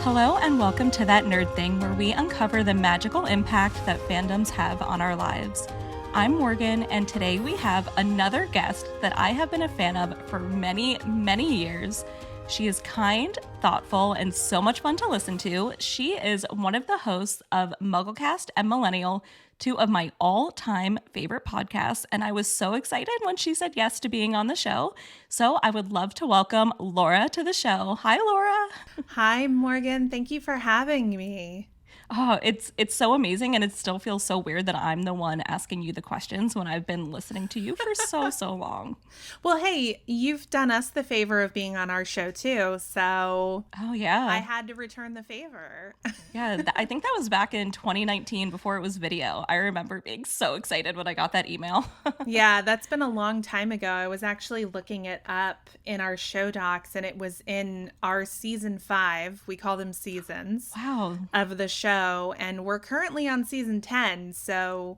Hello and welcome to That Nerd Thing, where we uncover the magical impact that fandoms have on our lives. I'm Morgan, and today we have another guest that I have been a fan of for many, many years. She is kind, thoughtful, and so much fun to listen to. She is one of the hosts of MuggleCast and Millennial, two of my all-time favorite podcasts, and I was so excited when she said yes to being on the show. So I would love to welcome Laura to the show. Hi, Laura. Hi, Morgan. Thank you for having me. Oh, it's so amazing, and it still feels so weird that I'm the one asking you the questions when I've been listening to you for so long. Well, hey, you've done us the favor of being on our show too, so Oh, yeah. I had to return the favor. Yeah, I think that was back in 2019 before it was video. I remember being so excited when I got that email. Yeah, that's been a long time ago. I was actually looking it up in our show docs, and it was in our season 5. We call them seasons. Wow. Of the show, and we're currently on season 10, so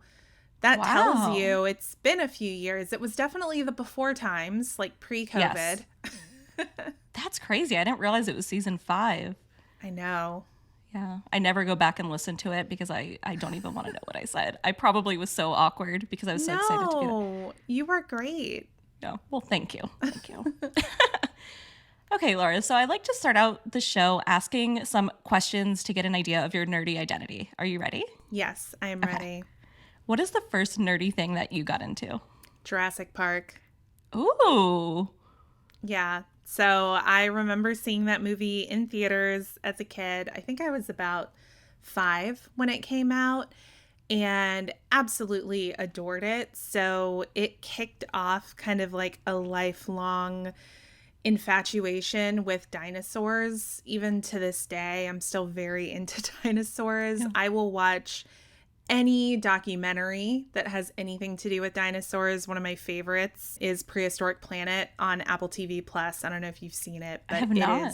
that Wow. tells you it's been a few years. It was definitely the before times, like pre-COVID. Yes. That's crazy. I didn't realize it was season 5. I know. Yeah. I never go back and listen to it because I don't even want to know what I said. I probably was so awkward because I was so excited to get it. No, you were great. No. Well, thank you. Thank you. Okay, Laura, so I like to start out the show asking some questions to get an idea of your nerdy identity. Are you ready? Yes, I am ready. What is the first nerdy thing that you got into? Jurassic Park. Ooh. Yeah. So I remember seeing that movie in theaters as a kid. I think I was about 5 when it came out and absolutely adored it. So it kicked off kind of like a lifelong infatuation with dinosaurs. Even to this day, I'm still very into dinosaurs. Yeah. I will watch any documentary that has anything to do with dinosaurs. One of my favorites is Prehistoric Planet on Apple TV Plus. I don't know if you've seen it, but I have not.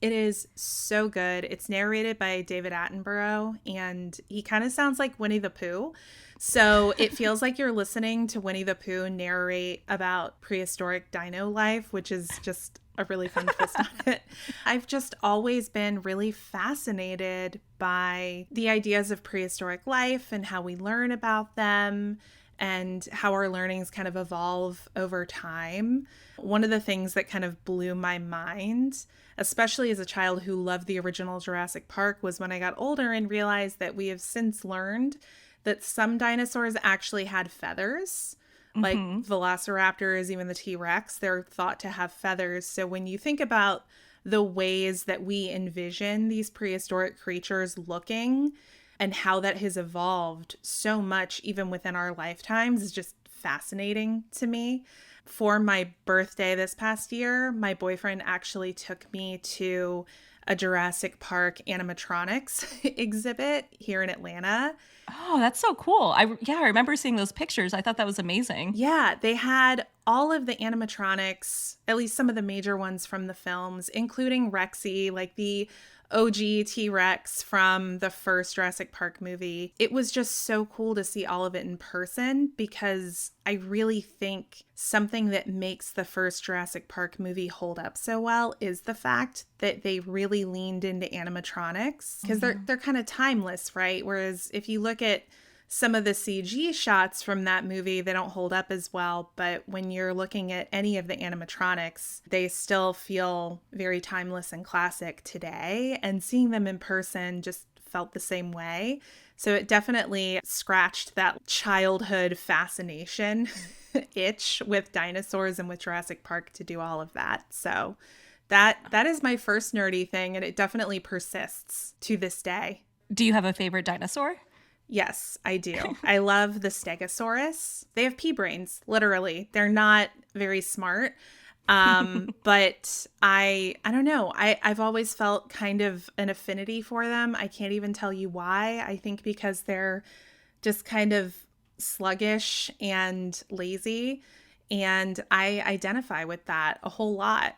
it is so good. It's narrated by David Attenborough, and he kind of sounds like Winnie the Pooh. So it feels like you're listening to Winnie the Pooh narrate about prehistoric dino life, which is just a really fun twist on it. I've just always been really fascinated by the ideas of prehistoric life and how we learn about them and how our learnings kind of evolve over time. One of the things that kind of blew my mind, especially as a child who loved the original Jurassic Park, was when I got older and realized that we have since learned that some dinosaurs actually had feathers, like velociraptors, even the T-Rex. They're thought to have feathers. So when you think about the ways that we envision these prehistoric creatures looking and how that has evolved so much even within our lifetimes is just fascinating to me. For my birthday this past year, my boyfriend actually took me to a Jurassic Park animatronics exhibit here in Atlanta. Oh, that's so cool. I remember seeing those pictures. I thought that was amazing. Yeah, they had all of the animatronics, at least some of the major ones from the films, including Rexy, like the OG T-Rex from the first Jurassic Park movie. It was just so cool to see all of it in person because I really think something that makes the first Jurassic Park movie hold up so well is the fact that they really leaned into animatronics because they're kind of timeless, right? Whereas if you look at some of the CG shots from that movie, they don't hold up as well. But when you're looking at any of the animatronics, they still feel very timeless and classic today. And seeing them in person just felt the same way. So it definitely scratched that childhood fascination itch with dinosaurs and with Jurassic Park to do all of that. So that is my first nerdy thing, and it definitely persists to this day. Do you have a favorite dinosaur? Yes, I do. I love the Stegosaurus. They have pea brains, literally. They're not very smart. But I don't know. I've always felt kind of an affinity for them. I can't even tell you why. I think because they're just kind of sluggish and lazy. And I identify with that a whole lot.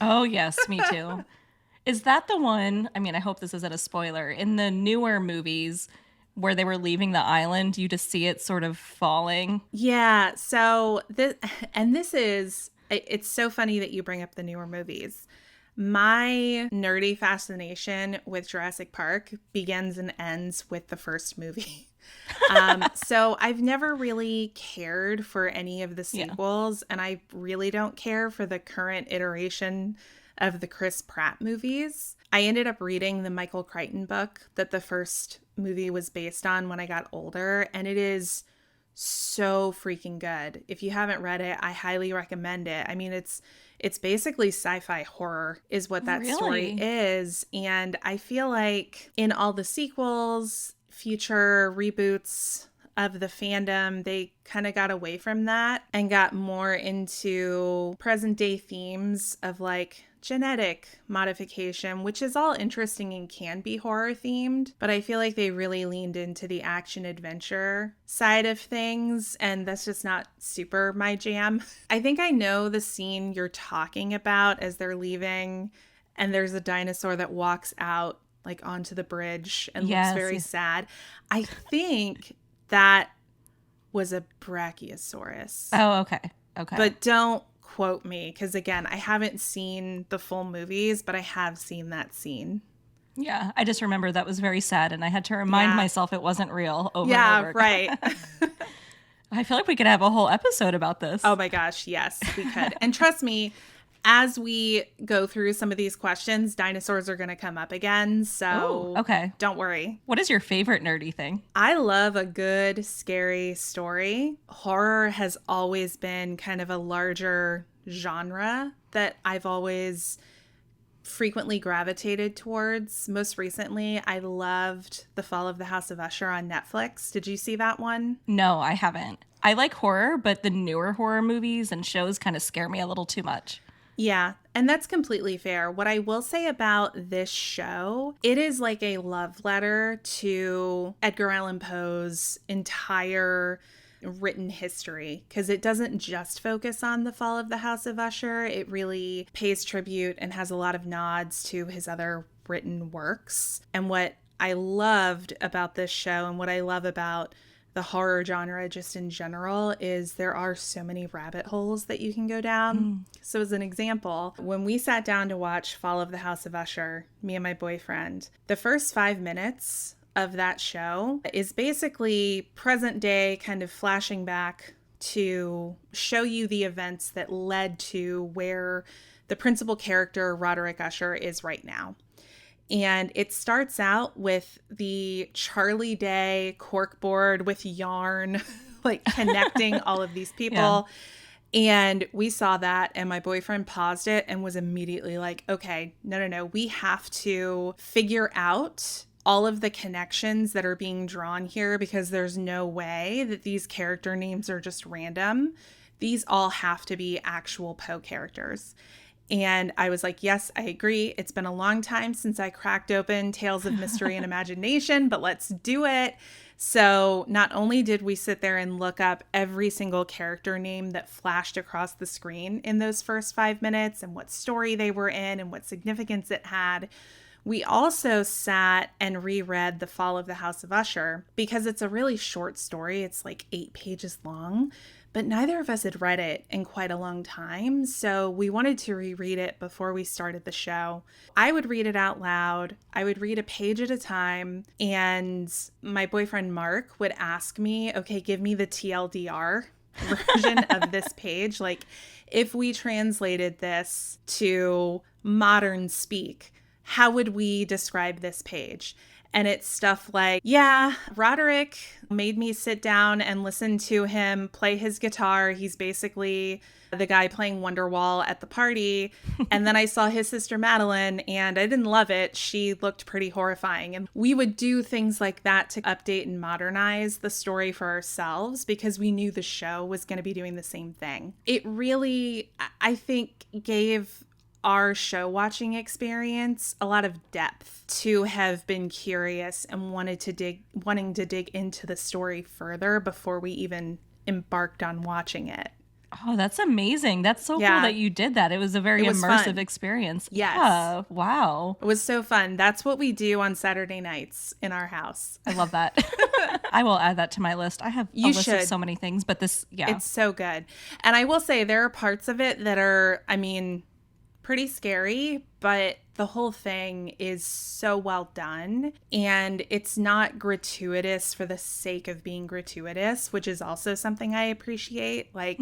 Oh, yes, me too. Is that the one, I mean, I hope this isn't a spoiler, in the newer movies where they were leaving the island, you just see it sort of falling? Yeah. So this is, it's so funny that you bring up the newer movies. My nerdy fascination with Jurassic Park begins and ends with the first movie. So I've never really cared for any of the sequels, and I really don't care for the current iteration of the Chris Pratt movies. I ended up reading the Michael Crichton book that the first movie was based on when I got older, and it is so freaking good. If you haven't read it, I highly recommend it. I mean, it's basically sci-fi horror is what that story is, and I feel like in all the sequels, future reboots of the fandom, they kind of got away from that and got more into present day themes of like genetic modification, which is all interesting and can be horror themed, but I feel like they really leaned into the action adventure side of things, and that's just not super my jam. I think I know the scene you're talking about as they're leaving, and there's a dinosaur that walks out like onto the bridge and looks very sad. I think that was a brachiosaurus. Oh, okay. Okay. But don't quote me, because again, I haven't seen the full movies, but I have seen that scene. Yeah, I just remember that was very sad, and I had to remind myself it wasn't real over and over. Yeah, right. I feel like we could have a whole episode about this. Oh my gosh, yes, we could. And trust me, as we go through some of these questions, dinosaurs are going to come up again. So don't worry. What is your favorite nerdy thing? I love a good, scary story. Horror has always been kind of a larger genre that I've always frequently gravitated towards. Most recently, I loved The Fall of the House of Usher on Netflix. Did you see that one? No, I haven't. I like horror, but the newer horror movies and shows kind of scare me a little too much. Yeah, and that's completely fair. What I will say about this show, it is like a love letter to Edgar Allan Poe's entire written history, because it doesn't just focus on the fall of the House of Usher. It really pays tribute and has a lot of nods to his other written works. And what I loved about this show, and what I love about the horror genre just in general, is there are so many rabbit holes that you can go down. So as an example, when we sat down to watch Fall of the House of Usher, me and my boyfriend, the first 5 minutes of that show is basically present day, kind of flashing back to show you the events that led to where the principal character, Roderick Usher, is right now. And it starts out with the Charlie Day corkboard with yarn, like connecting all of these people. Yeah. And we saw that, and my boyfriend paused it and was immediately like, okay, no. We have to figure out all of the connections that are being drawn here, because there's no way that these character names are just random. These all have to be actual Poe characters. And I was like, yes, I agree. It's been a long time since I cracked open Tales of Mystery and Imagination, but let's do it. So not only did we sit there and look up every single character name that flashed across the screen in those first 5 minutes and what story they were in and what significance it had, we also sat and reread The Fall of the House of Usher, because it's a really short story. It's like 8 pages long. But neither of us had read it in quite a long time, so we wanted to reread it before we started the show. I would read it out loud. I would read a page at a time, and my boyfriend Mark would ask me, okay, give me the TLDR version of this page. Like, if we translated this to modern speak, how would we describe this page? And it's stuff like, yeah, Roderick made me sit down and listen to him play his guitar. He's basically the guy playing Wonderwall at the party. And then I saw his sister Madeline, and I didn't love it. She looked pretty horrifying. And we would do things like that to update and modernize the story for ourselves, because we knew the show was going to be doing the same thing. It really, I think, gave our show watching experience a lot of depth to have been curious and wanting to dig into the story further before we even embarked on watching it. Oh, that's amazing. That's so cool that you did that. It was a very immersive fun. Experience. Yes. Yeah. Wow. It was so fun. That's what we do on Saturday nights in our house. I love that. I will add that to my list. I have a list of so many things, but this, It's so good. And I will say there are parts of it that are, I mean, pretty scary, but the whole thing is so well done. And it's not gratuitous for the sake of being gratuitous, which is also something I appreciate. Like,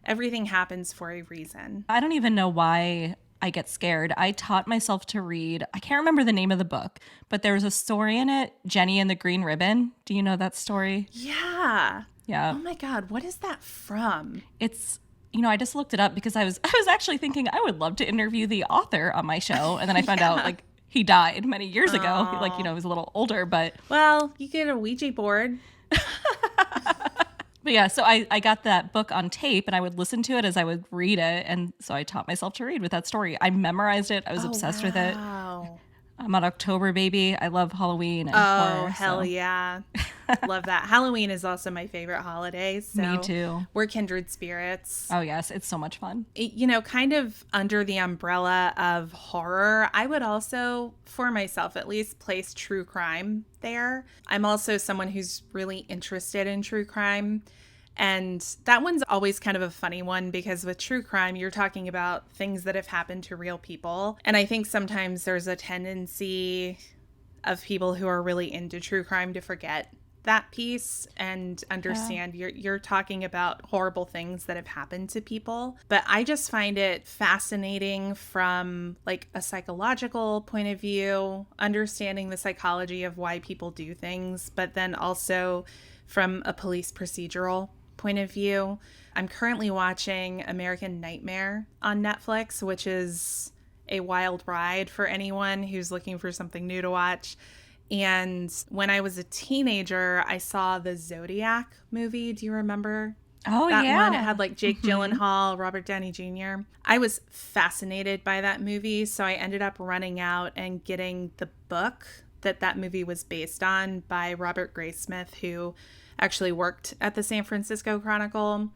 everything happens for a reason. I don't even know why I get scared. I taught myself to read. I can't remember the name of the book, but there was a story in it, Jenny and the Green Ribbon. Do you know that story? Yeah. Yeah. Oh my God, what is that from? It's, I just looked it up because I was actually thinking I would love to interview the author on my show. And then I found out like he died many years ago. Like, he was a little older, but. Well, you get a Ouija board. But yeah, so I got that book on tape and I would listen to it as I would read it. And so I taught myself to read with that story. I memorized it. I was obsessed with it. I'm an October baby. I love Halloween and horror. Oh, hell yeah. Love that. Halloween is also my favorite holiday. So me too. We're kindred spirits. Oh, yes. It's so much fun. Kind of under the umbrella of horror, I would also, for myself at least, place true crime there. I'm also someone who's really interested in true crime. And that one's always kind of a funny one because with true crime, you're talking about things that have happened to real people. And I think sometimes there's a tendency of people who are really into true crime to forget that piece and understand you're talking about horrible things that have happened to people. But I just find it fascinating from like a psychological point of view, understanding the psychology of why people do things, but then also from a police procedural point of view. I'm currently watching American Nightmare on Netflix, which is a wild ride for anyone who's looking for something new to watch. And when I was a teenager, I saw the Zodiac movie. Do you remember that one? It had like Jake Gyllenhaal, Robert Downey Jr. I was fascinated by that movie, so I ended up running out and getting the book that movie was based on by Robert Graysmith, who actually worked at the San Francisco Chronicle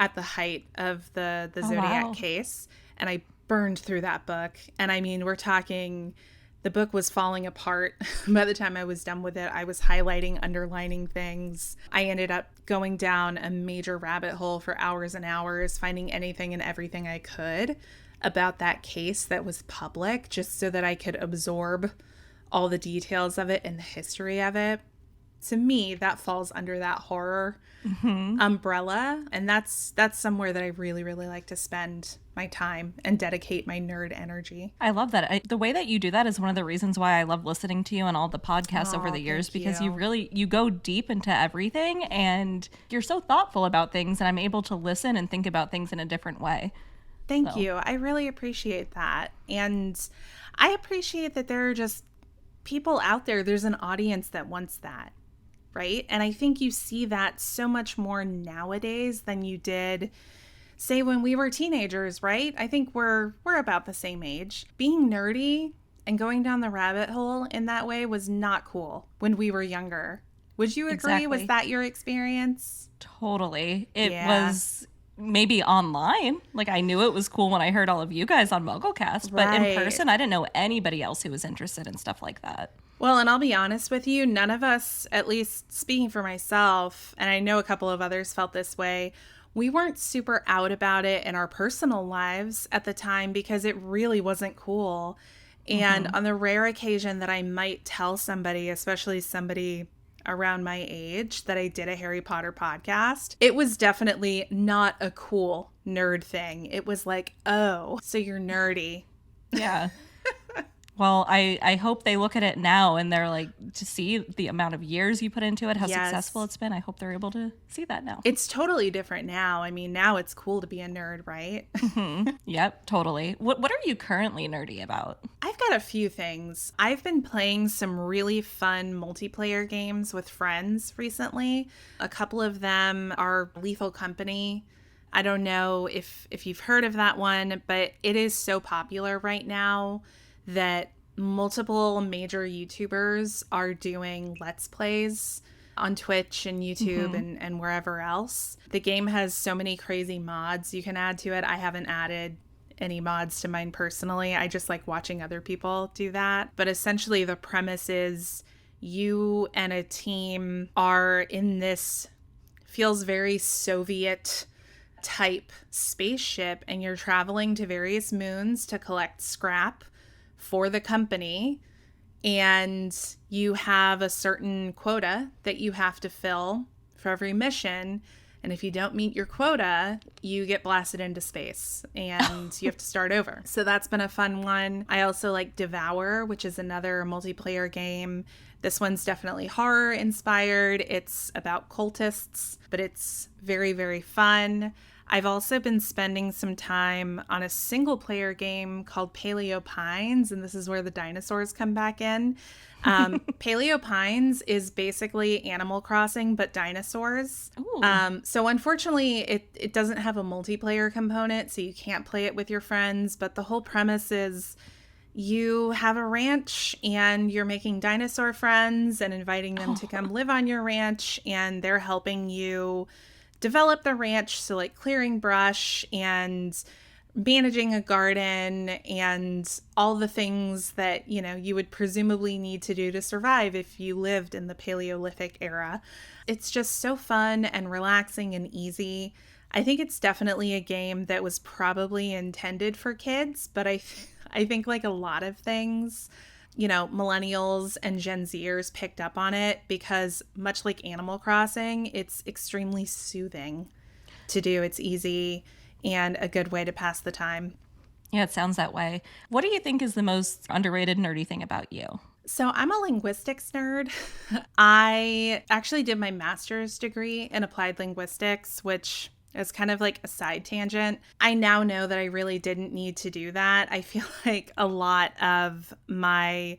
at the height of the Zodiac case. And I burned through that book. And I mean, we're talking, the book was falling apart. By the time I was done with it, I was highlighting, underlining things. I ended up going down a major rabbit hole for hours and hours, finding anything and everything I could about that case that was public, just so that I could absorb all the details of it and the history of it. To me, that falls under that horror umbrella. And that's somewhere that I really, really like to spend my time and dedicate my nerd energy. I love that. The way that you do that is one of the reasons why I love listening to you and all the podcasts over the years, because you go deep into everything and you're so thoughtful about things, and I'm able to listen and think about things in a different way. Thank you. I really appreciate that. And I appreciate that there are just people out there, there's an audience that wants that. Right? And I think you see that so much more nowadays than you did, say, when we were teenagers, right? I think we're about the same age. Being nerdy and going down the rabbit hole in that way was not cool when we were younger. Would you agree? Exactly. Was that your experience? Totally. It was maybe online. Like, I knew it was cool when I heard all of you guys on MuggleCast, but in person, I didn't know anybody else who was interested in stuff like that. Well, and I'll be honest with you, none of us, at least speaking for myself, and I know a couple of others felt this way, we weren't super out about it in our personal lives at the time because it really wasn't cool. And on the rare occasion that I might tell somebody, especially somebody around my age, that I did a Harry Potter podcast, it was definitely not a cool nerd thing. It was like, oh, so you're nerdy. Yeah. Well, I hope they look at it now and they're like, to see the amount of years you put into it, how successful it's been. I hope they're able to see that now. It's totally different now. I mean, now it's cool to be a nerd, right? Yep, totally. What are you currently nerdy about? I've got a few things. I've been playing some really fun multiplayer games with friends recently. A couple of them are Lethal Company. I don't know if you've heard of that one, but it is so popular right now that multiple major YouTubers are doing Let's Plays on Twitch and YouTube and wherever else. The game has so many crazy mods you can add to it. I haven't added any mods to mine personally. I just like watching other people do that. But essentially the premise is you and a team are in this, feels very Soviet type spaceship and you're traveling to various moons to collect scrap for the company, and you have a certain quota that you have to fill for every mission. And if you don't meet your quota, you get blasted into space and you have to start over. So that's been a fun one. I also like Devour, which is another multiplayer game. This one's definitely horror inspired. It's about cultists, but it's very, very fun. I've also been spending some time on a single player game called Paleo Pines, and this is where the dinosaurs come back in. Paleo Pines is basically Animal Crossing, but dinosaurs. So unfortunately, it doesn't have a multiplayer component, so you can't play it with your friends. But the whole premise is you have a ranch and you're making dinosaur friends and inviting them to come live on your ranch, and they're helping you develop the ranch. So like clearing brush and managing a garden and all the things that, you know, you would presumably need to do to survive if you lived in the Paleolithic era. It's just so fun and relaxing and easy. I think it's definitely a game that was probably intended for kids, but I think like a lot of things, you know, millennials and Gen Zers picked up on it because much like Animal Crossing, it's extremely soothing to do. It's easy and a good way to pass the time. Yeah, it sounds that way. What do you think is the most underrated nerdy thing about you? So I'm a linguistics nerd. I actually did my master's degree in applied linguistics, which is kind of like a side tangent. I now know that I really didn't need to do that. I feel like a lot of my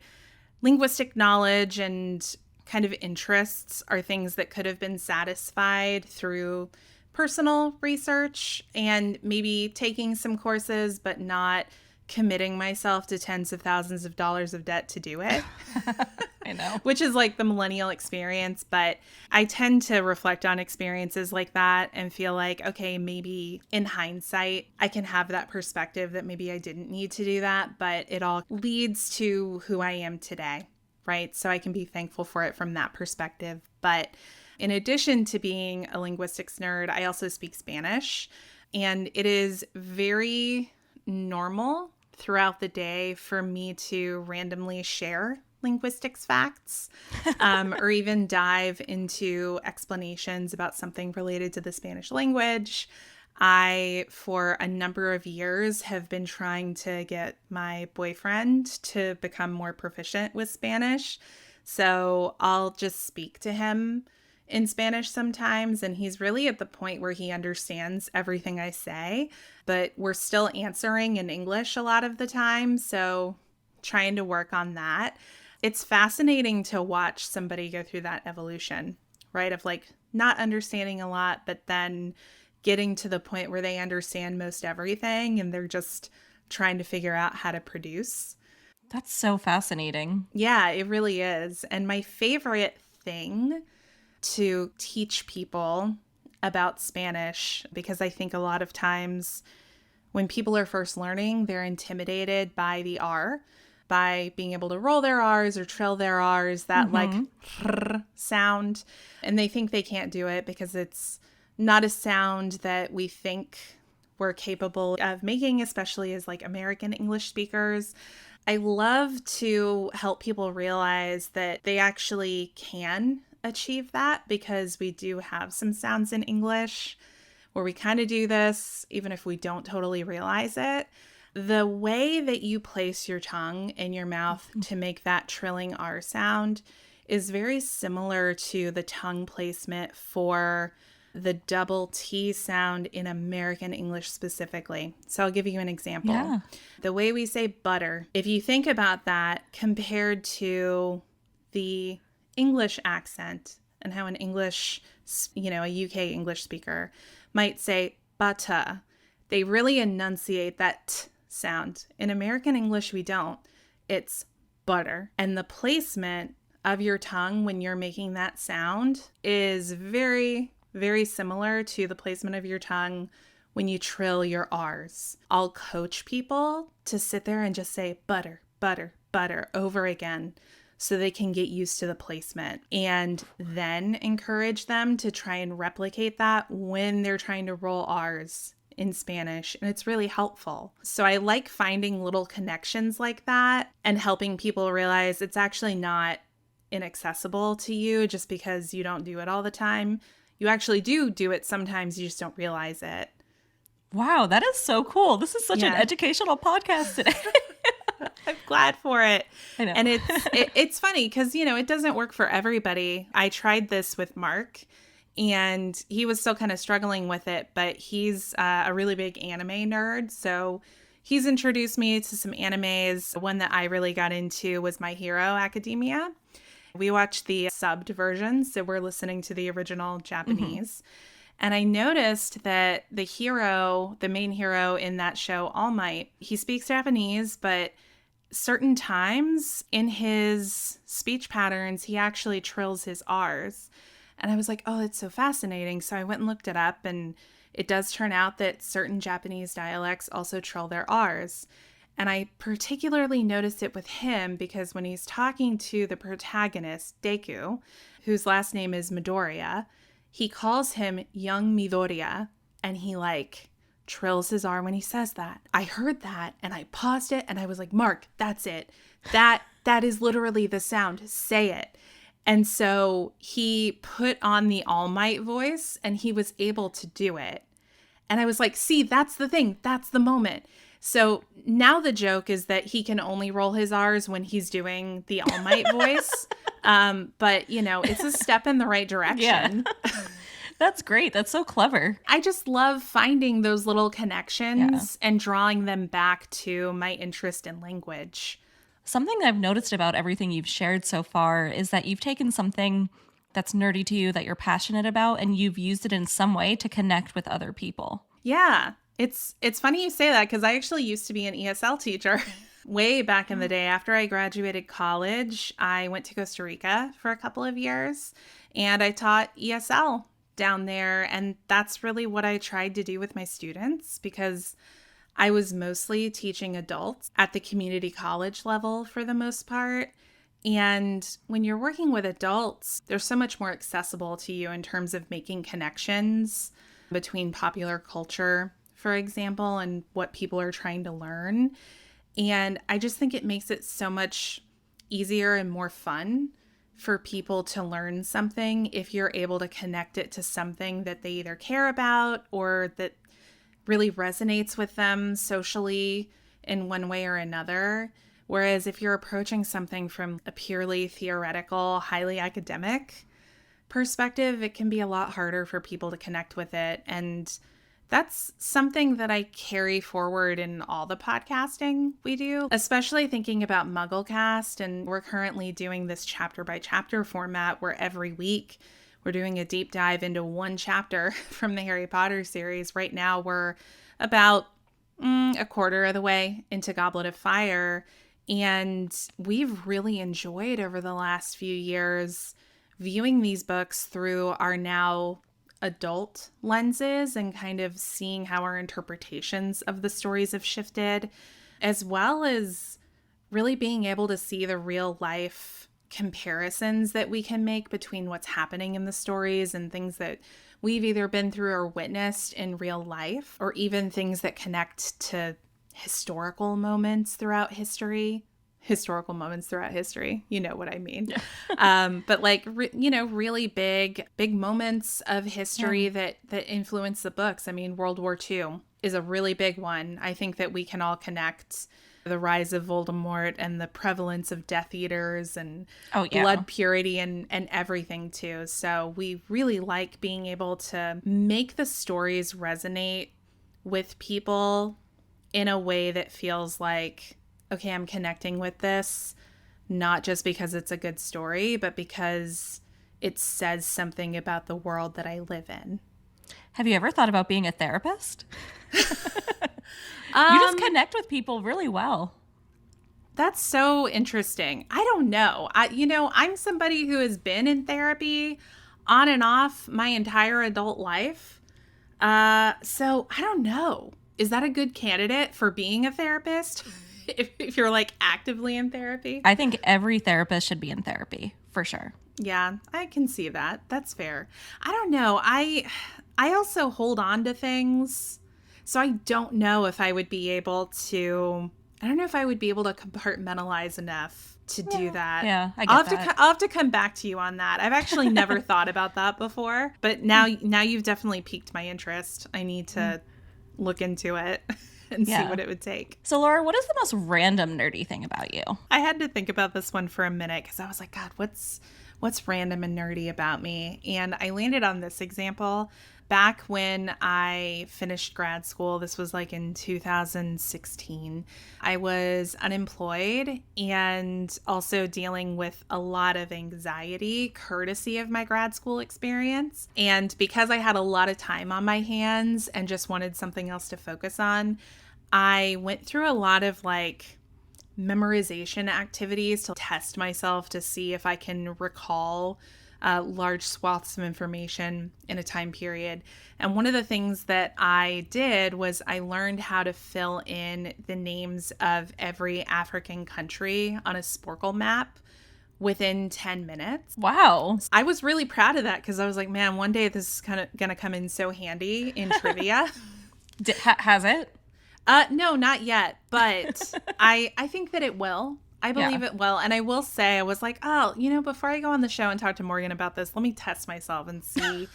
linguistic knowledge and kind of interests are things that could have been satisfied through personal research and maybe taking some courses, but not committing myself to tens of thousands of dollars of debt to do it. I know. Which is like the millennial experience. But I tend to reflect on experiences like that and feel like, okay, maybe in hindsight, I can have that perspective that maybe I didn't need to do that, but it all leads to who I am today, right? So I can be thankful for it from that perspective. But in addition to being a linguistics nerd, I also speak Spanish, and it is very normal throughout the day for me to randomly share linguistics facts or even dive into explanations about something related to the Spanish language. I, for a number of years, have been trying to get my boyfriend to become more proficient with Spanish. So I'll just speak to him in Spanish sometimes, and he's really at the point where he understands everything I say, but we're still answering in English a lot of the time, so trying to work on that. It's fascinating to watch somebody go through that evolution, right? Of like not understanding a lot, but then getting to the point where they understand most everything and they're just trying to figure out how to produce. That's so fascinating. Yeah, it really is. And my favorite thing to teach people about Spanish, because I think a lot of times when people are first learning, they're intimidated by the R, by being able to roll their R's or trill their R's, that like sound. And they think they can't do it because it's not a sound that we think we're capable of making, especially as like American English speakers. I love to help people realize that they actually can achieve that, because we do have some sounds in English where we kind of do this even if we don't totally realize it. The way that you place your tongue in your mouth to make that trilling R sound is very similar to the tongue placement for the double T sound in American English specifically. So I'll give you an example. Yeah. The way we say butter, if you think about that compared to the English accent and how an English, you know, a UK English speaker might say butter, they really enunciate that T sound. In American English, we don't. It's butter. And the placement of your tongue when you're making that sound is very, very similar to the placement of your tongue when you trill your R's. I'll coach people to sit there and just say butter, butter, butter over again, so they can get used to the placement, and then encourage them to try and replicate that when they're trying to roll R's in Spanish. And it's really helpful. So I like finding little connections like that and helping people realize it's actually not inaccessible to you just because you don't do it all the time. You actually do it sometimes, you just don't realize it. Wow, that is so cool. This is such an educational podcast today. I'm glad for it. I know. And it's funny because, it doesn't work for everybody. I tried this with Mark and he was still kind of struggling with it, but he's a really big anime nerd. So he's introduced me to some animes. One that I really got into was My Hero Academia. We watched the subbed version, so we're listening to the original Japanese. And I noticed that the main hero in that show, All Might, he speaks Japanese, but certain times in his speech patterns, he actually trills his R's. And I was like, oh, it's so fascinating. So I went and looked it up, and it does turn out that certain Japanese dialects also trill their R's. And I particularly noticed it with him because when he's talking to the protagonist, Deku, whose last name is Midoriya, he calls him young Midoriya, and he trills his R when he says that. I heard that and I paused it and I was like, Mark, that's it. That is literally the sound. Say it. And so he put on the All Might voice and he was able to do it. And I was like, see, that's the thing. That's the moment. So now the joke is that he can only roll his R's when he's doing the All Might voice. But, it's a step in the right direction. Yeah. That's great. That's so clever. I just love finding those little connections and drawing them back to my interest in language. Something I've noticed about everything you've shared so far is that you've taken something that's nerdy to you, that you're passionate about, and you've used it in some way to connect with other people. Yeah. It's funny you say that because I actually used to be an ESL teacher way back in the day. After I graduated college, I went to Costa Rica for a couple of years and I taught ESL down there. And that's really what I tried to do with my students because I was mostly teaching adults at the community college level for the most part. And when you're working with adults, they're so much more accessible to you in terms of making connections between popular culture, for example, and what people are trying to learn. And I just think it makes it so much easier and more fun for people to learn something if you're able to connect it to something that they either care about or that really resonates with them socially in one way or another. Whereas if you're approaching something from a purely theoretical, highly academic perspective, it can be a lot harder for people to connect with it. And that's something that I carry forward in all the podcasting we do, especially thinking about MuggleCast. And we're currently doing this chapter by chapter format where every week we're doing a deep dive into one chapter from the Harry Potter series. Right now we're about a quarter of the way into Goblet of Fire. And we've really enjoyed over the last few years viewing these books through our now adult lenses and kind of seeing how our interpretations of the stories have shifted, as well as really being able to see the real life comparisons that we can make between what's happening in the stories and things that we've either been through or witnessed in real life, or even things that connect to historical moments throughout history. You know what I mean? Yeah. But really big moments of history that influence the books. I mean, World War II is a really big one. I think that we can all connect the rise of Voldemort and the prevalence of Death Eaters and blood purity and everything too. So we really like being able to make the stories resonate with people in a way that feels like, okay, I'm connecting with this, not just because it's a good story, but because it says something about the world that I live in. Have you ever thought about being a therapist? You just connect with people really well. That's so interesting. I don't know. I'm somebody who has been in therapy on and off my entire adult life. So I don't know. Is that a good candidate for being a therapist? if you're like actively in therapy. I think every therapist should be in therapy, for sure. Yeah, I can see that. That's fair. I don't know. I also hold on to things. So I don't know if I would be able to I don't know if I would be able to compartmentalize enough to do that. Yeah, I get that. I'll have to come back to you on that. I've actually never thought about that before, but now you've definitely piqued my interest. I need to look into it and see what it would take. So, Laura, what is the most random nerdy thing about you? I had to think about this one for a minute because I was like, God, what's random and nerdy about me? And I landed on this example. Back when I finished grad school, this was like in 2016, I was unemployed and also dealing with a lot of anxiety, courtesy of my grad school experience. And because I had a lot of time on my hands and just wanted something else to focus on, I went through a lot of like memorization activities to test myself to see if I can recall large swaths of information in a time period. And one of the things that I did was I learned how to fill in the names of every African country on a Sporkle map within 10 minutes. Wow. I was really proud of that because I was like, man, one day this is kind of going to come in so handy in trivia. Has it? No, not yet, but I think that it will. I believe it will. And I will say, I was like, oh, before I go on the show and talk to Morgan about this, let me test myself and see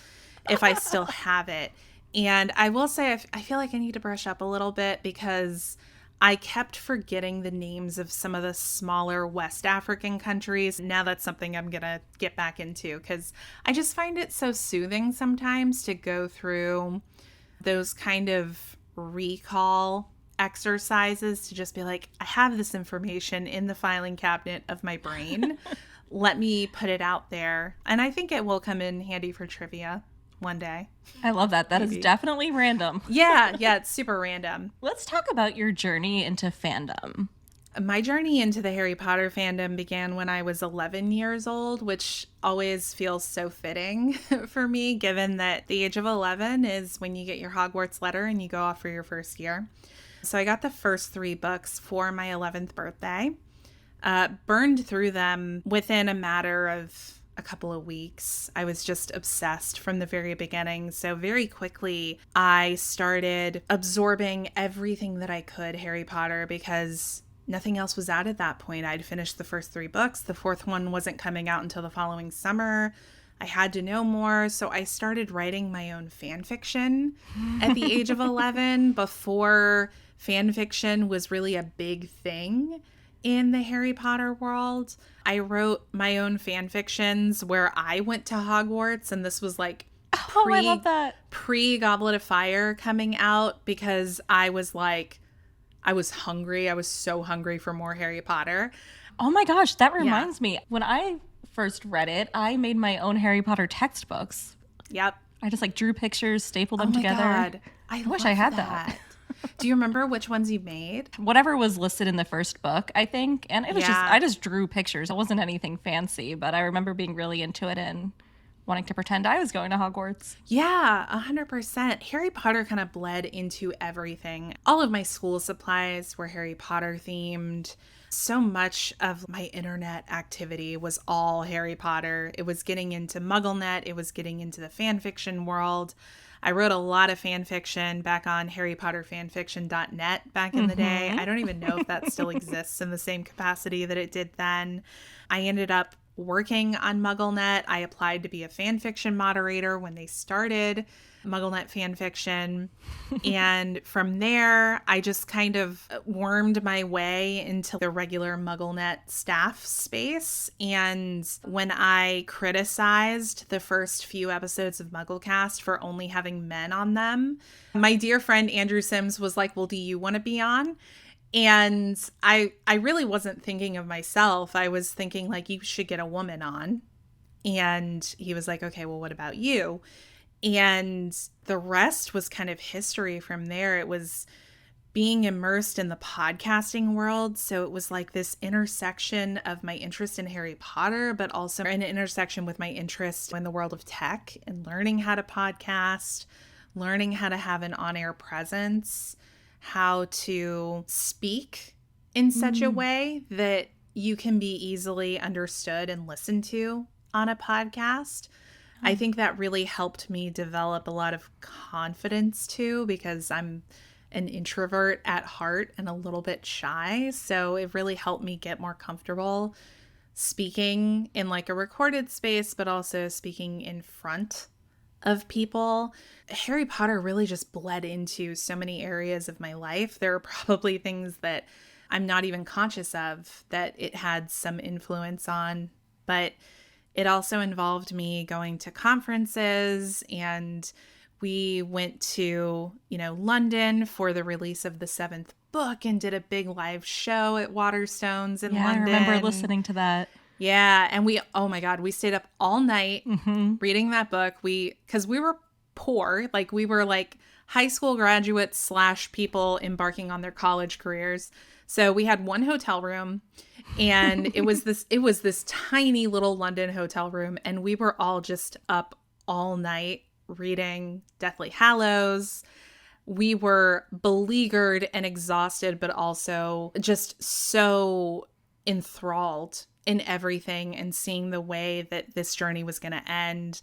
if I still have it. And I will say, I feel like I need to brush up a little bit because I kept forgetting the names of some of the smaller West African countries. Now that's something I'm going to get back into because I just find it so soothing sometimes to go through those kind of recall exercises to just be like, I have this information in the filing cabinet of my brain. Let me put it out there. And I think it will come in handy for trivia one day. I love that. That is definitely random. Yeah, it's super random. Let's talk about your journey into fandom. My journey into the Harry Potter fandom began when I was 11 years old, which always feels so fitting for me, given that the age of 11 is when you get your Hogwarts letter and you go off for your first year. So I got the first 3 books for my 11th birthday, burned through them within a matter of a couple of weeks. I was just obsessed from the very beginning. So very quickly, I started absorbing everything that I could Harry Potter because nothing else was out at that point. I'd finished the first 3 books. The 4th one wasn't coming out until the following summer. I had to know more, so I started writing my own fan fiction at the age of 11 before fan fiction was really a big thing in the Harry Potter world. I wrote my own fan fictions where I went to Hogwarts, and this was like I love that. Pre-Goblet of Fire coming out because I was hungry. I was so hungry for more Harry Potter. Oh my gosh, that reminds me. When I first read it, I made my own Harry Potter textbooks. Yep. I just drew pictures, stapled them together. God. I wish I had that. Do you remember which ones you made? Whatever was listed in the first book, I think. And it was I just drew pictures. It wasn't anything fancy, but I remember being really into it and wanting to pretend I was going to Hogwarts. Yeah, 100%. Harry Potter kind of bled into everything. All of my school supplies were Harry Potter themed. So much of my internet activity was all Harry Potter. It was getting into MuggleNet. It was getting into the fan fiction world. I wrote a lot of fan fiction back on harrypotterfanfiction.net back in the day. I don't even know if that still exists in the same capacity that it did then. I ended up working on MuggleNet. I applied to be a fan fiction moderator when they started MuggleNet fan fiction. And from there, I just kind of wormed my way into the regular MuggleNet staff space. And when I criticized the first few episodes of MuggleCast for only having men on them, my dear friend Andrew Sims was like, well, do you want to be on? And I really wasn't thinking of myself. I was thinking like, you should get a woman on. And he was like, okay, well, what about you? And the rest was kind of history from there. It was being immersed in the podcasting world. So it was like this intersection of my interest in Harry Potter, but also an intersection with my interest in the world of tech and learning how to podcast, learning how to have an on-air presence, how to speak in such a way that you can be easily understood and listened to on a podcast. I think that really helped me develop a lot of confidence too, because I'm an introvert at heart and a little bit shy. So it really helped me get more comfortable speaking in like a recorded space, but also speaking in front of people. Harry Potter really just bled into so many areas of my life. There are probably things that I'm not even conscious of that it had some influence on, but it also involved me going to conferences, and we went to, London for the release of the seventh book and did a big live show at Waterstones in Yeah, I London. remember listening to that. Yeah, and oh my God, we stayed up all night reading that book. Because we were poor, like we were like high school graduates / people embarking on their college careers. So we had one hotel room, and it was this tiny little London hotel room, and we were all just up all night reading Deathly Hallows. We were beleaguered and exhausted, but also just so enthralled in everything and seeing the way that this journey was going to end,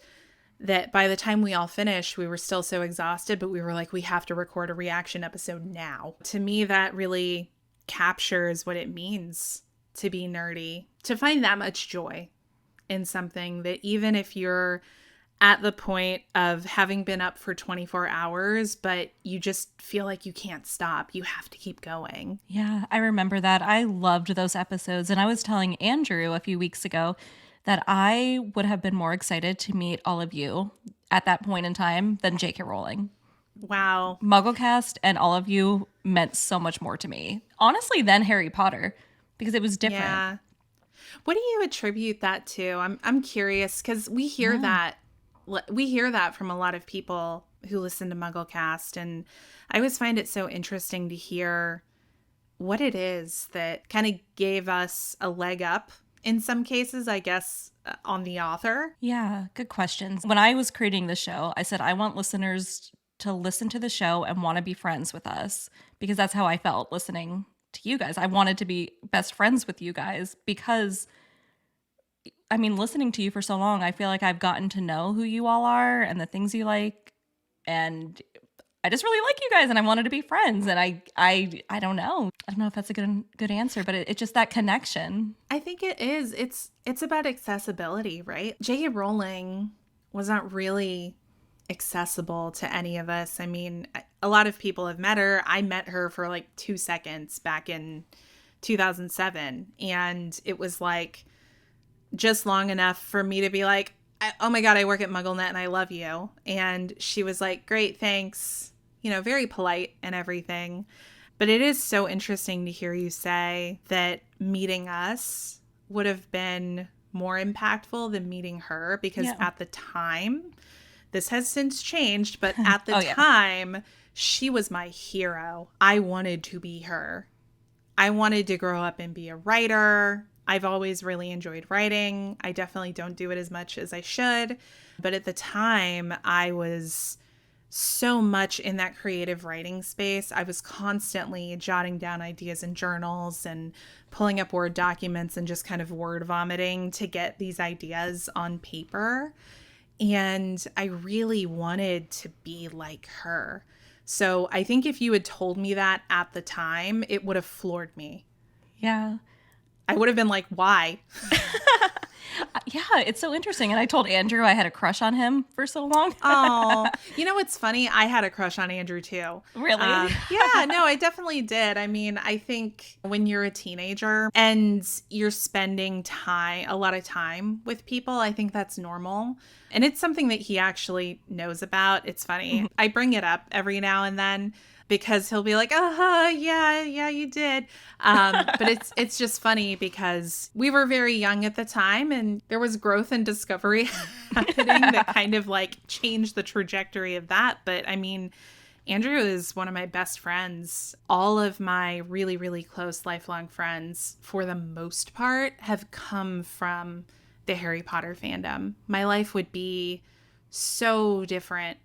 that by the time we all finished, we were still so exhausted, but we were like, we have to record a reaction episode now. To me, that really captures what it means to be nerdy, to find that much joy in something that even if you're at the point of having been up for 24 hours, but you just feel like you can't stop, you have to keep going. Yeah, I remember that. I loved those episodes. And I was telling Andrew a few weeks ago that I would have been more excited to meet all of you at that point in time than J.K. Rowling. Wow. MuggleCast and all of you meant so much more to me, honestly, than Harry Potter, because it was different. Yeah. What do you attribute that to? I'm curious, because we hear that from a lot of people who listen to MuggleCast, and I always find it so interesting to hear what it is that kind of gave us a leg up in some cases, I guess, on the author. Yeah, good questions. When I was creating the show, I said I want listeners to listen to the show and want to be friends with us, because that's how I felt listening to you guys. I wanted to be best friends with you guys because, I mean, listening to you for so long, I feel like I've gotten to know who you all are and the things you like, and I just really like you guys, and I wanted to be friends. And I don't know. I don't know if that's a good answer, but it's just that connection. I think it is. It's about accessibility, right? J.K. Rowling wasn't really accessible to any of us. I mean, a lot of people have met her. I met her for like 2 seconds back in 2007, and it was like just long enough for me to be like, oh my God, I work at MuggleNet and I love you. And she was like, great, thanks. Very polite and everything. But it is so interesting to hear you say that meeting us would have been more impactful than meeting her, because at the time, this has since changed, but at the time, she was my hero. I wanted to be her. I wanted to grow up and be a writer. I've always really enjoyed writing. I definitely don't do it as much as I should. But at the time, I was so much in that creative writing space. I was constantly jotting down ideas in journals and pulling up Word documents and just kind of word vomiting to get these ideas on paper. And I really wanted to be like her. So I think if you had told me that at the time, it would have floored me. Yeah. I would have been like, why? Yeah, it's so interesting. And I told Andrew I had a crush on him for so long. Oh, what's funny? I had a crush on Andrew too. Really? Yeah, no, I definitely did. I mean, I think when you're a teenager and you're spending a lot of time with people, I think that's normal. And it's something that he actually knows about. It's funny. I bring it up every now and then, because he'll be like, yeah, you did. But it's just funny because we were very young at the time, and there was growth and discovery happening that kind of like changed the trajectory of that. But I mean, Andrew is one of my best friends. All of my really, really close lifelong friends, for the most part, have come from the Harry Potter fandom. My life would be so different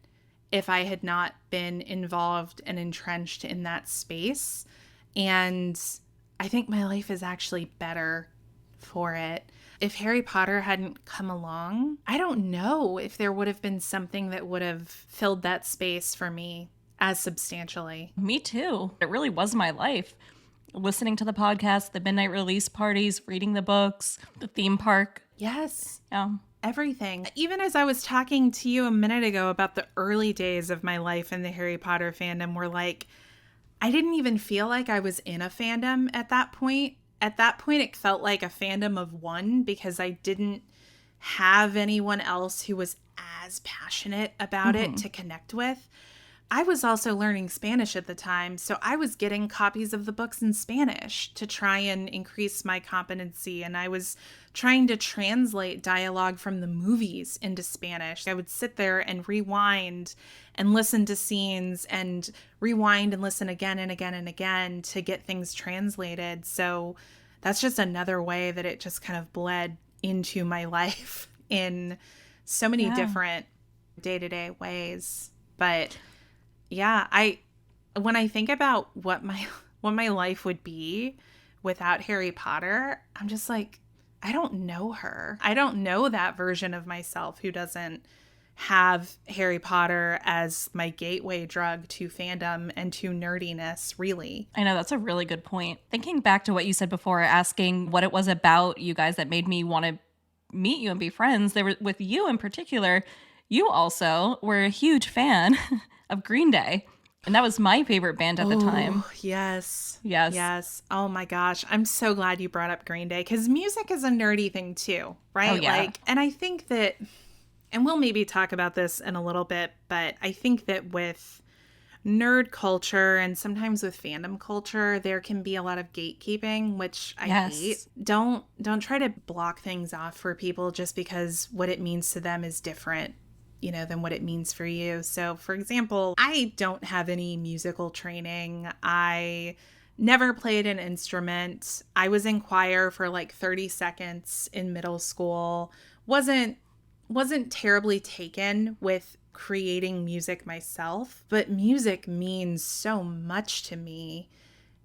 if I had not been involved and entrenched in that space. And I think my life is actually better for it. If Harry Potter hadn't come along, I don't know if there would have been something that would have filled that space for me as substantially. Me too. It really was my life. Listening to the podcast, the midnight release parties, reading the books, the theme park. Yes. Yeah. Everything. Even as I was talking to you a minute ago about the early days of my life in the Harry Potter fandom, were like, I didn't even feel like I was in a fandom at that point. At that point, it felt like a fandom of one because I didn't have anyone else who was as passionate about it to connect with. I was also learning Spanish at the time, so I was getting copies of the books in Spanish to try and increase my competency, and I was trying to translate dialogue from the movies into Spanish. I would sit there and rewind and listen to scenes and rewind and listen again and again and again to get things translated. So that's just another way that it just kind of bled into my life in so many different day-to-day ways. But yeah, when I think about what my life would be without Harry Potter, I'm just like, I don't know her. I don't know that version of myself who doesn't have Harry Potter as my gateway drug to fandom and to nerdiness, really. I know, that's a really good point. Thinking back to what you said before, asking what it was about you guys that made me want to meet you and be friends, there were, with you in particular, you also were a huge fan of Green Day. And that was my favorite band at the time. Yes. Yes. Yes. Oh my gosh. I'm so glad you brought up Green Day because music is a nerdy thing too, right? Oh, yeah. And I think that, and we'll maybe talk about this in a little bit, but I think that with nerd culture and sometimes with fandom culture, there can be a lot of gatekeeping, which I hate. Don't try to block things off for people just because what it means to them is different, than what it means for you. So, for example, I don't have any musical training. I never played an instrument. I was in choir for like 30 seconds in middle school. Wasn't terribly taken with creating music myself, but music means so much to me.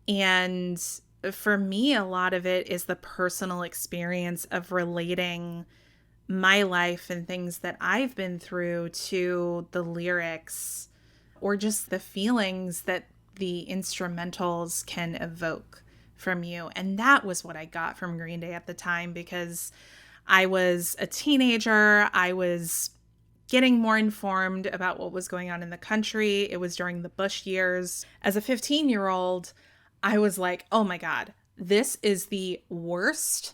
And for me, a lot of it is the personal experience of relating my life and things that I've been through to the lyrics or just the feelings that the instrumentals can evoke from you. And that was what I got from Green Day at the time because I was a teenager. I was getting more informed about what was going on in the country. It was during the Bush years. As a 15-year-old, I was like, oh my God, this is the worst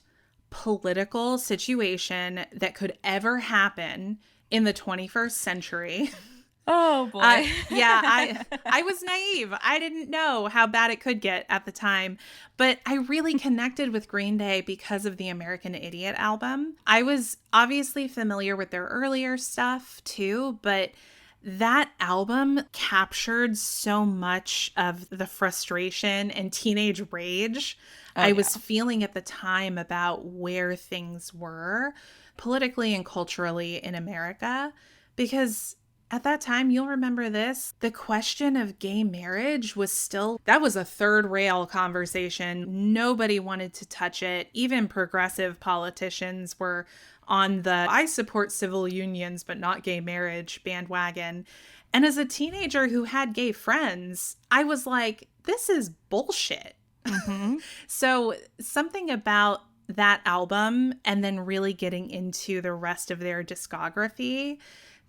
political situation that could ever happen in the 21st century. Oh boy. I was naive. I didn't know how bad it could get at the time, but I really connected with Green Day because of the American Idiot album. I was obviously familiar with their earlier stuff too, but that album captured so much of the frustration and teenage rage I was feeling at the time about where things were politically and culturally in America. Because at that time, you'll remember this, the question of gay marriage that was a third rail conversation. Nobody wanted to touch it. Even progressive politicians were on the I support civil unions, but not gay marriage bandwagon. And as a teenager who had gay friends, I was like, this is bullshit. Mm-hmm. So something about that album and then really getting into the rest of their discography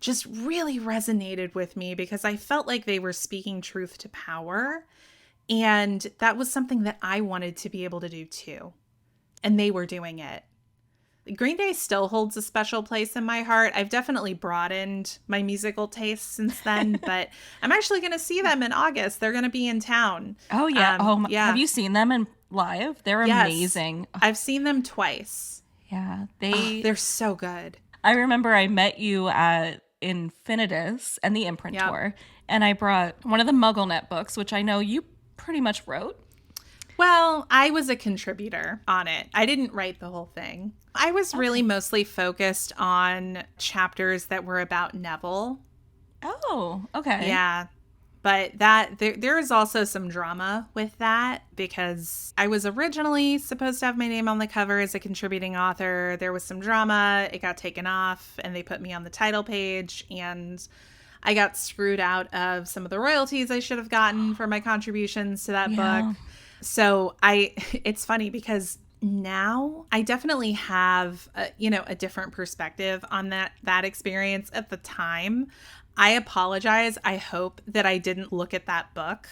just really resonated with me because I felt like they were speaking truth to power. And that was something that I wanted to be able to do too. And they were doing it. Green Day still holds a special place in my heart. I've definitely broadened my musical tastes since then, but I'm actually going to see them in August. They're going to be in town. Oh, yeah. Yeah. Have you seen them in live? They're amazing. I've seen them twice. Yeah. They're so good. I remember I met you at Infinitus and the imprint tour, and I brought one of the MuggleNet books, which I know you pretty much wrote. Well, I was a contributor on it. I didn't write the whole thing. I was really mostly focused on chapters that were about Neville. Oh, okay. Yeah. But there is also some drama with that because I was originally supposed to have my name on the cover as a contributing author. There was some drama. It got taken off and they put me on the title page, and I got screwed out of some of the royalties I should have gotten for my contributions to that book. So it's funny because now I definitely have a different perspective on that experience. At the time, I apologize. I hope that I didn't look at that book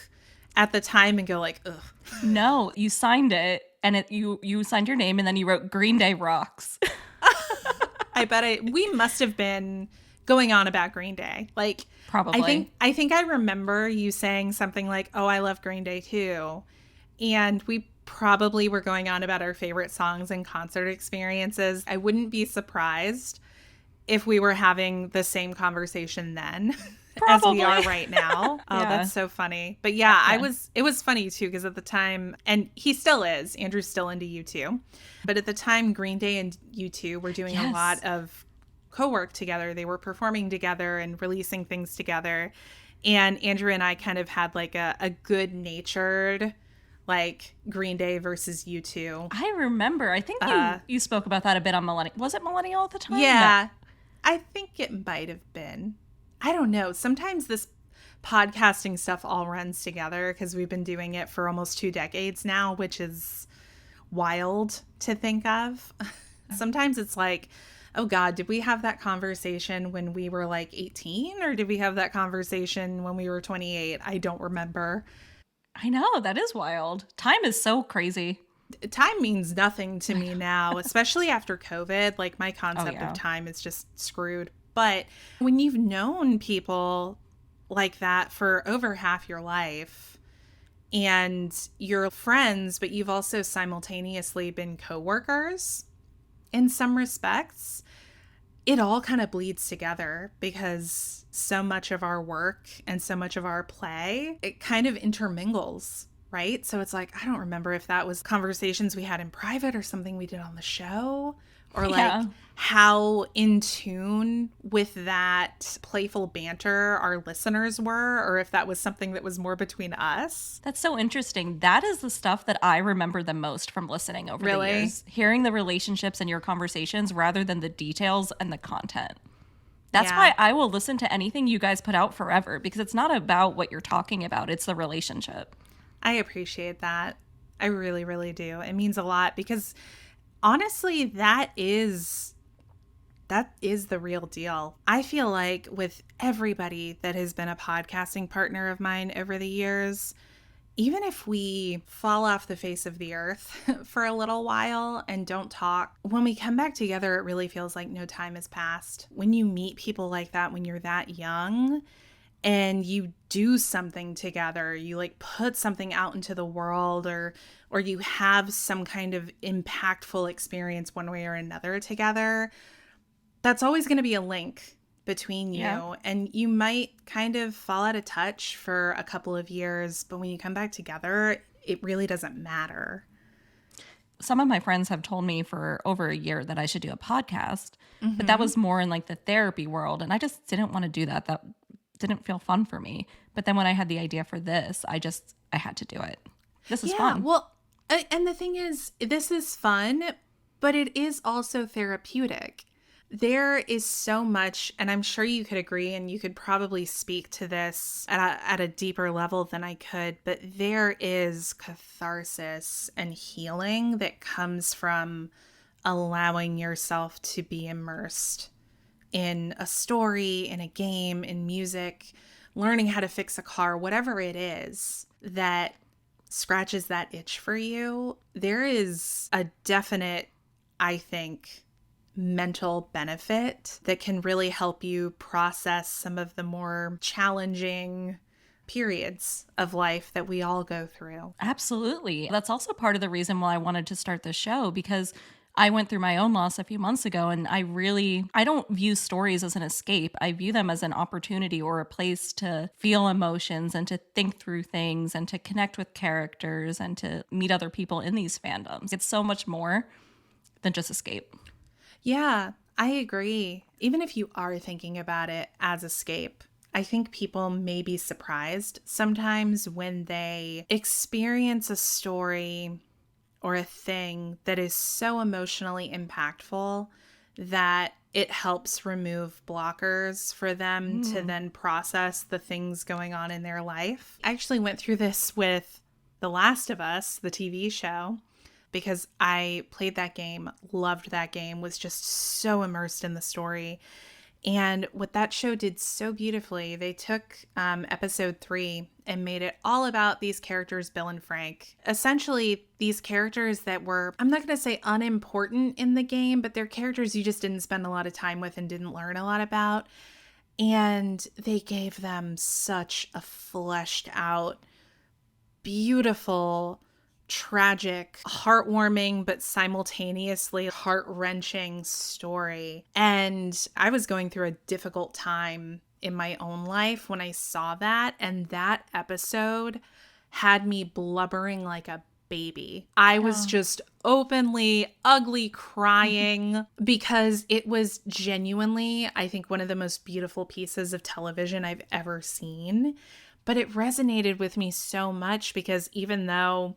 at the time and go like, ugh. No, you signed it, and you signed your name, and then you wrote Green Day rocks. I bet we must have been going on about Green Day. Like, Probably. I think I remember you saying something like, "Oh, I love Green Day too," and we probably were going on about our favorite songs and concert experiences. I wouldn't be surprised if we were having the same conversation then as we are right now. Oh, Yeah. That's so funny. But yeah, it was funny too, because at the time, and he still is, Andrew's still into U2. But at the time, Green Day and U2 were doing a lot of co-work together. They were performing together and releasing things together. And Andrew and I kind of had like a good-natured, like, Green Day versus U2. I remember. I think you spoke about that a bit on Millennial. Was it Millennial at the time? Yeah. I think it might have been. I don't know. Sometimes this podcasting stuff all runs together because we've been doing it for almost 2 decades now, which is wild to think of. Sometimes it's like, oh God, did we have that conversation when we were like 18, or did we have that conversation when we were 28? I don't remember. I know. That is wild. Time is so crazy. Time means nothing to me now, especially after COVID. Like, my concept of time is just screwed. But when you've known people like that for over half your life and you're friends, but you've also simultaneously been coworkers in some respects, it all kind of bleeds together because so much of our work and so much of our play, it kind of intermingles. Right? So it's like, I don't remember if that was conversations we had in private or something we did on the show, or like how in tune with that playful banter our listeners were, or if that was something that was more between us. That's so interesting. That is the stuff that I remember the most from listening over the years. Hearing the relationships and your conversations rather than the details and the content. That's why I will listen to anything you guys put out forever, because it's not about what you're talking about. It's the relationship. I appreciate that. I really, really do. It means a lot because honestly, that is the real deal. I feel like with everybody that has been a podcasting partner of mine over the years, even if we fall off the face of the earth for a little while and don't talk, when we come back together, it really feels like no time has passed. When you meet people like that when you're that young, and you do something together, you like put something out into the world, or you have some kind of impactful experience one way or another together, that's always going to be a link between you. And you might kind of fall out of touch for a couple of years, but when you come back together, it really doesn't matter. Some of my friends have told me for over a year that I should do a podcast, but that was more in like the therapy world. And I just didn't want to do that. That didn't feel fun for me. But then when I had the idea for this, I had to do it. This is fun. Well, and the thing is, this is fun, but it is also therapeutic. There is so much, and I'm sure you could agree, and you could probably speak to this at a deeper level than I could, but there is catharsis and healing that comes from allowing yourself to be immersed in a story, in a game, in music, learning how to fix a car, whatever it is that scratches that itch for you. There is a definite, I think, mental benefit that can really help you process some of the more challenging periods of life that we all go through. Absolutely. That's also part of the reason why I wanted to start the show, because I went through my own loss a few months ago, and I don't view stories as an escape. I view them as an opportunity or a place to feel emotions and to think through things and to connect with characters and to meet other people in these fandoms. It's so much more than just escape. Yeah, I agree. Even if you are thinking about it as escape, I think people may be surprised sometimes when they experience a story or a thing that is so emotionally impactful that it helps remove blockers for them to then process the things going on in their life. I actually went through this with The Last of Us, the TV show, because I played that game, loved that game, was just so immersed in the story. And what that show did so beautifully, they took episode 3 and made it all about these characters, Bill and Frank. Essentially, these characters that were, I'm not going to say unimportant in the game, but they're characters you just didn't spend a lot of time with and didn't learn a lot about. And they gave them such a fleshed out, beautiful, tragic, heartwarming, but simultaneously heart-wrenching story. And I was going through a difficult time in my own life when I saw that, and that episode had me blubbering like a baby. I was just openly, ugly crying because it was genuinely, I think, one of the most beautiful pieces of television I've ever seen. But it resonated with me so much because even though,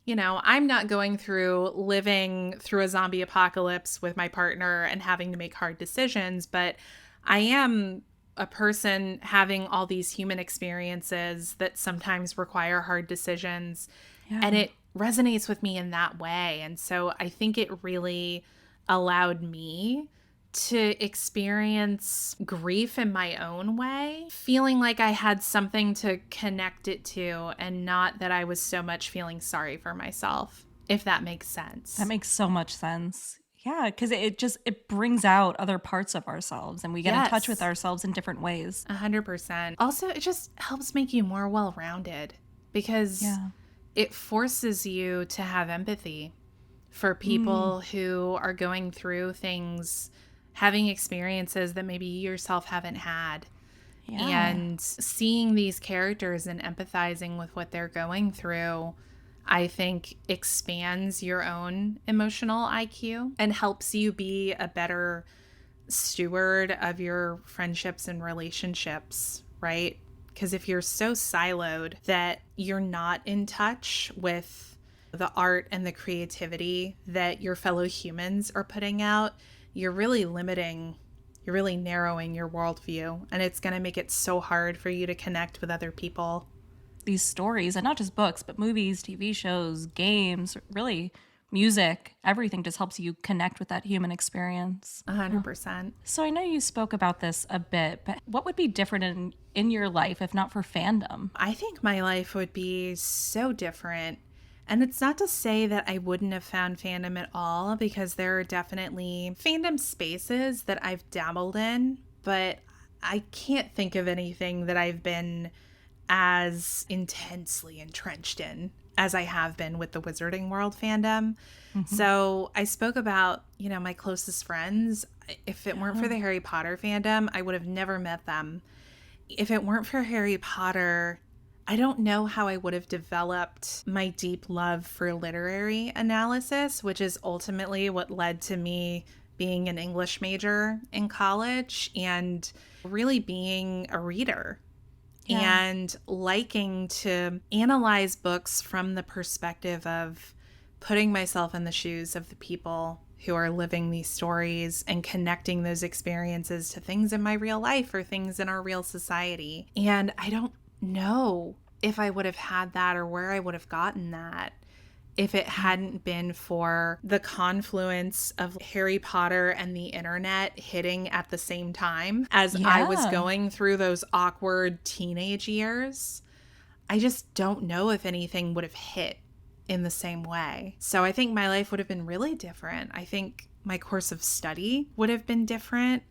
you know, I'm not going through living through a zombie apocalypse with my partner and having to make hard decisions, but I am a person having all these human experiences that sometimes require hard decisions. Yeah. And it resonates with me in that way. And so I think it really allowed me to experience grief in my own way, feeling like I had something to connect it to and not that I was so much feeling sorry for myself, if that makes sense. That makes so much sense. Yeah, because it brings out other parts of ourselves and we get in touch with ourselves in different ways. 100%. Also, it just helps make you more well-rounded because it forces you to have empathy for people who are going through things, having experiences that maybe you yourself haven't had. Yeah. And seeing these characters and empathizing with what they're going through, I think expands your own emotional IQ and helps you be a better steward of your friendships and relationships, right? Because if you're so siloed that you're not in touch with the art and the creativity that your fellow humans are putting out, you're really limiting, you're really narrowing your worldview. And it's going to make it so hard for you to connect with other people. These stories, and not just books, but movies, TV shows, games, really music, everything just helps you connect with that human experience. 100%. So I know you spoke about this a bit, but what would be different in your life if not for fandom? I think my life would be so different. And it's not to say that I wouldn't have found fandom at all, because there are definitely fandom spaces that I've dabbled in, but I can't think of anything that I've been as intensely entrenched in as I have been with the Wizarding World fandom. So I spoke about, you know, my closest friends. If it weren't for the Harry Potter fandom, I would have never met them. If it weren't for Harry Potter, I don't know how I would have developed my deep love for literary analysis, which is ultimately what led to me being an English major in college and really being a reader. And liking to analyze books from the perspective of putting myself in the shoes of the people who are living these stories and connecting those experiences to things in my real life or things in our real society. And I don't know if I would have had that or where I would have gotten that if it hadn't been for the confluence of Harry Potter and the internet hitting at the same time as I was going through those awkward teenage years. I just don't know if anything would have hit in the same way. So I think my life would have been really different. I think my course of study would have been different.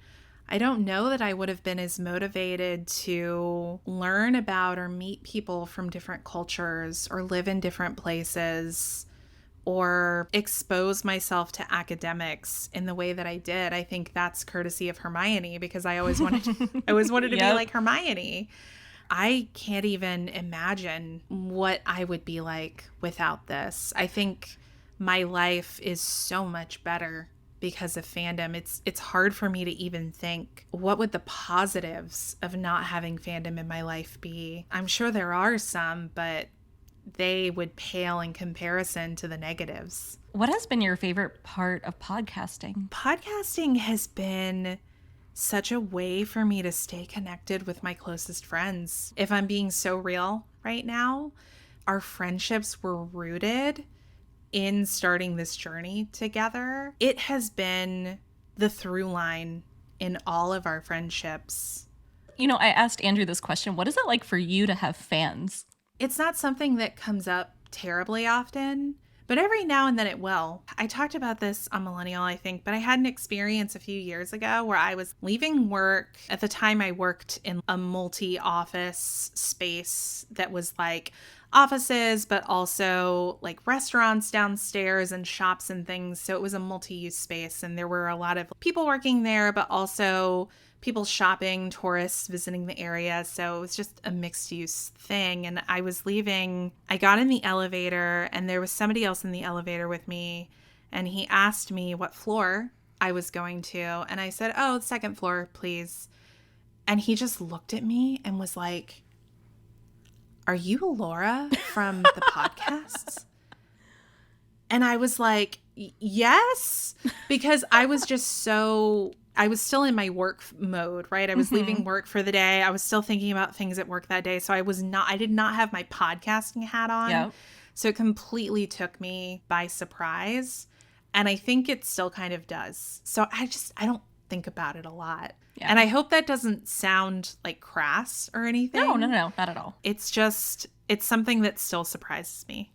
I don't know that I would have been as motivated to learn about or meet people from different cultures or live in different places or expose myself to academics in the way that I did. I think that's courtesy of Hermione, because I always wanted to be like Hermione. I can't even imagine what I would be like without this. I think my life is so much better because of fandom. It's hard for me to even think, what would the positives of not having fandom in my life be? I'm sure there are some, but they would pale in comparison to the negatives. What has been your favorite part of podcasting? Podcasting has been such a way for me to stay connected with my closest friends. If I'm being so real right now, our friendships were rooted in starting this journey together. It has been the through line in all of our friendships. You know, I asked Andrew this question. What is it like for you to have fans? It's not something that comes up terribly often, but every now and then it will. I talked about this on Millennial, I think, but I had an experience a few years ago where I was leaving work. At the time, I worked in a multi-office space that was like offices, but also like restaurants downstairs and shops and things. So it was a multi-use space, and there were a lot of people working there, but also people shopping, tourists visiting the area. So it was just a mixed use thing. And I was leaving, I got in the elevator, and there was somebody else in the elevator with me. And he asked me what floor I was going to. And I said, "Oh, second floor, please." And he just looked at me and was like, "Are you Laura from the podcasts?" And I was like, "Yes," because I was just I was still in my work mode, right? I was leaving work for the day. I was still thinking about things at work that day. So I did not have my podcasting hat on. Yep. So it completely took me by surprise. And I think it still kind of does. So I don't think about it a lot. Yeah. And I hope that doesn't sound like crass or anything. No, not at all. It's something that still surprises me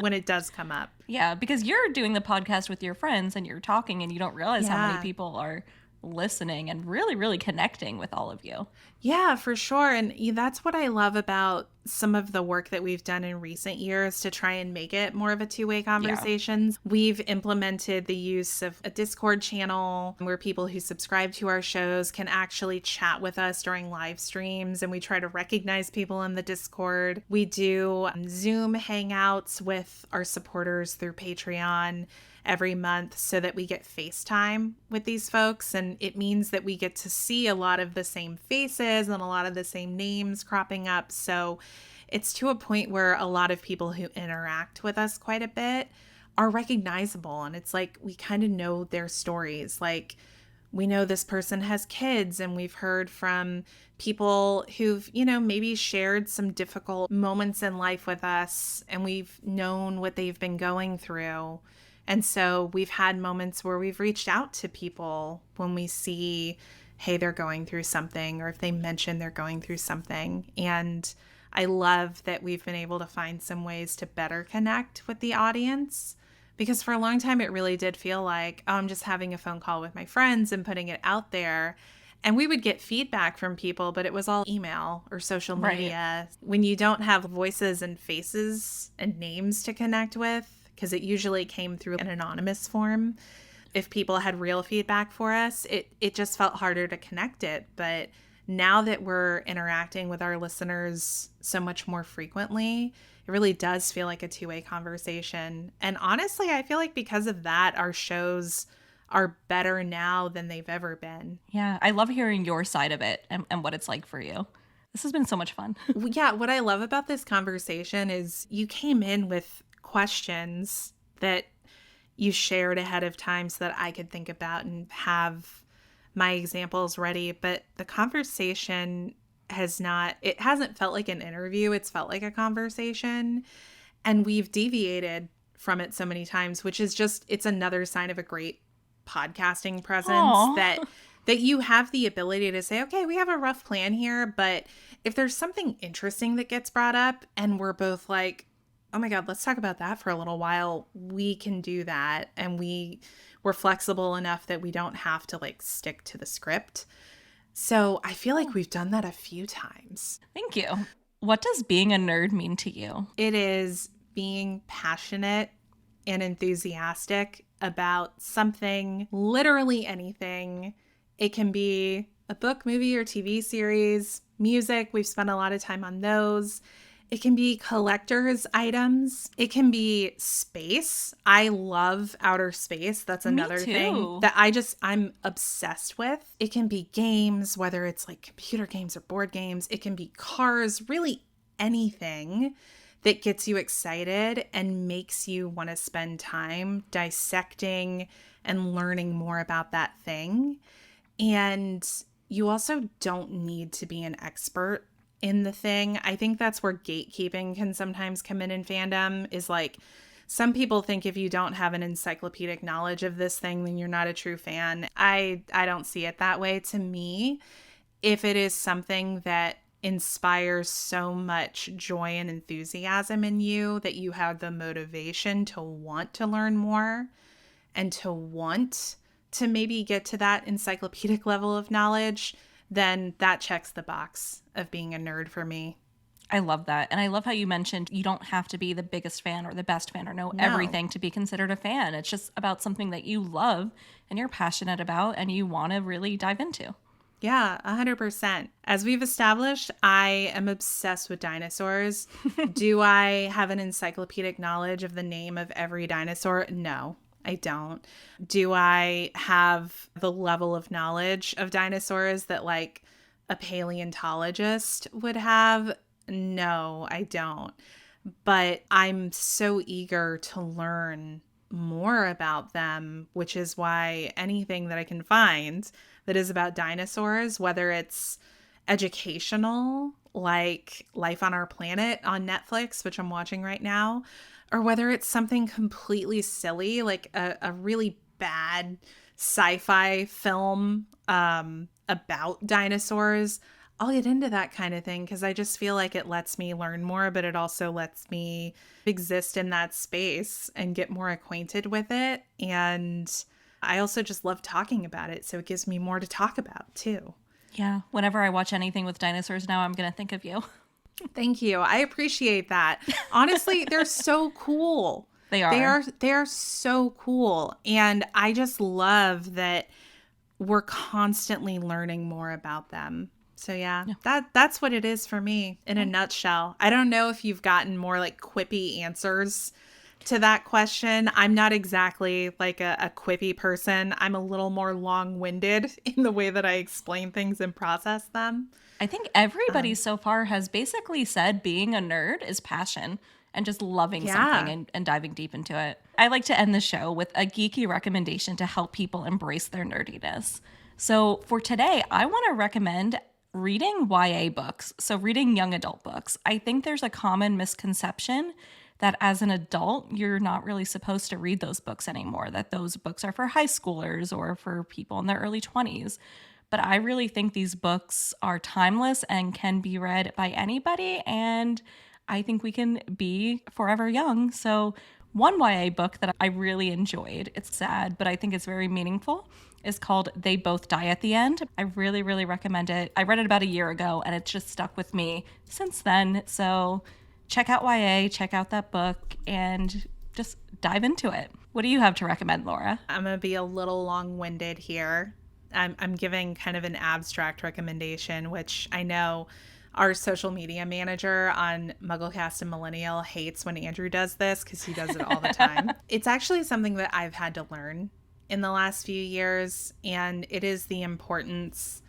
when it does come up. Yeah, because you're doing the podcast with your friends and you're talking and you don't realize how many people are listening and really, really connecting with all of you. Yeah, for sure. And that's what I love about some of the work that we've done in recent years to try and make it more of a two-way conversation. Yeah. We've implemented the use of a Discord channel where people who subscribe to our shows can actually chat with us during live streams, and we try to recognize people in the Discord. We do Zoom hangouts with our supporters through Patreon every month so that we get FaceTime with these folks, and it means that we get to see a lot of the same faces and a lot of the same names cropping up. So it's to a point where a lot of people who interact with us quite a bit are recognizable, and it's like we kind of know their stories. Like, we know this person has kids, and we've heard from people who've, maybe shared some difficult moments in life with us, and we've known what they've been going through. And so we've had moments where we've reached out to people when we see, hey, they're going through something, or if they mention they're going through something. And I love that we've been able to find some ways to better connect with the audience, because for a long time it really did feel like, oh, I'm just having a phone call with my friends and putting it out there. And we would get feedback from people, but it was all email or social media. Right. When you don't have voices and faces and names to connect with, because it usually came through an anonymous form, if people had real feedback for us, it just felt harder to connect it. But now that we're interacting with our listeners so much more frequently, it really does feel like a two-way conversation. And honestly, I feel like because of that, our shows are better now than they've ever been. Yeah, I love hearing your side of it and what it's like for you. This has been so much fun. Yeah, what I love about this conversation is you came in with questions that you shared ahead of time so that I could think about and have my examples ready. But the conversation hasn't felt like an interview. It's felt like a conversation. And we've deviated from it so many times, which is it's another sign of a great podcasting presence that you have the ability to say, okay, we have a rough plan here, but if there's something interesting that gets brought up and we're both like, oh my God, let's talk about that for a little while, we can do that. And we're flexible enough that we don't have to stick to the script. So I feel like we've done that a few times. Thank you. What does being a nerd mean to you? It is being passionate and enthusiastic about something, literally anything. It can be a book, movie, or TV series, music. We've spent a lot of time on those. It can be collector's items. It can be space. I love outer space. That's Me another thing too. that I'm obsessed with. It can be games, whether it's like computer games or board games. It can be cars, really anything that gets you excited and makes you want to spend time dissecting and learning more about that thing. And you also don't need to be an expert in the thing. I think that's where gatekeeping can sometimes come in fandom, is like some people think if you don't have an encyclopedic knowledge of this thing, then you're not a true fan. I don't see it that way. To me, if it is something that inspires so much joy and enthusiasm in you that you have the motivation to want to learn more and to want to maybe get to that encyclopedic level of knowledge, then that checks the box of being a nerd for me. I love that. And I love how you mentioned you don't have to be the biggest fan or the best fan or know No. everything to be considered a fan. It's just about something that you love and you're passionate about and you want to really dive into. Yeah, 100%. As we've established, I am obsessed with dinosaurs. Do I have an encyclopedic knowledge of the name of every dinosaur? No, I don't. Do I have the level of knowledge of dinosaurs that like a paleontologist would have? No, I don't. But I'm so eager to learn more about them, which is why anything that I can find that is about dinosaurs, whether it's educational, like Life on Our Planet on Netflix, which I'm watching right now, or whether it's something completely silly, like a really bad sci-fi film about dinosaurs, I'll get into that kind of thing because I just feel like it lets me learn more, but it also lets me exist in that space and get more acquainted with it. And I also just love talking about it. So it gives me more to talk about too. Yeah. Whenever I watch anything with dinosaurs now, I'm going to think of you. Thank you. I appreciate that. Honestly, they're so cool. They are. They're so cool. And I just love that we're constantly learning more about them. So yeah, that's what it is for me in a nutshell. I don't know if you've gotten more like quippy answers to that question. I'm not exactly like a quippy person. I'm a little more long-winded in the way that I explain things and process them. I think everybody so far has basically said being a nerd is passion and just loving something Yeah. and diving deep into it. I like to end the show with a geeky recommendation to help people embrace their nerdiness. So for today, I want to recommend reading YA books, so reading young adult books. I think there's a common misconception that as an adult, you're not really supposed to read those books anymore, that those books are for high schoolers or for people in their early 20s. But I really think these books are timeless and can be read by anybody. And I think we can be forever young. So, one YA book that I really enjoyed, it's sad, but I think it's very meaningful, is called They Both Die at the End. I really, really recommend it. I read it about a year ago and it's just stuck with me since then. So, check out YA, check out that book, and just dive into it. What do you have to recommend, Laura? I'm going to be a little long-winded here. I'm giving kind of an abstract recommendation, which I know our social media manager on MuggleCast and Millennial hates when Andrew does this because he does it all the time. It's actually something that I've had to learn in the last few years, and it is the importance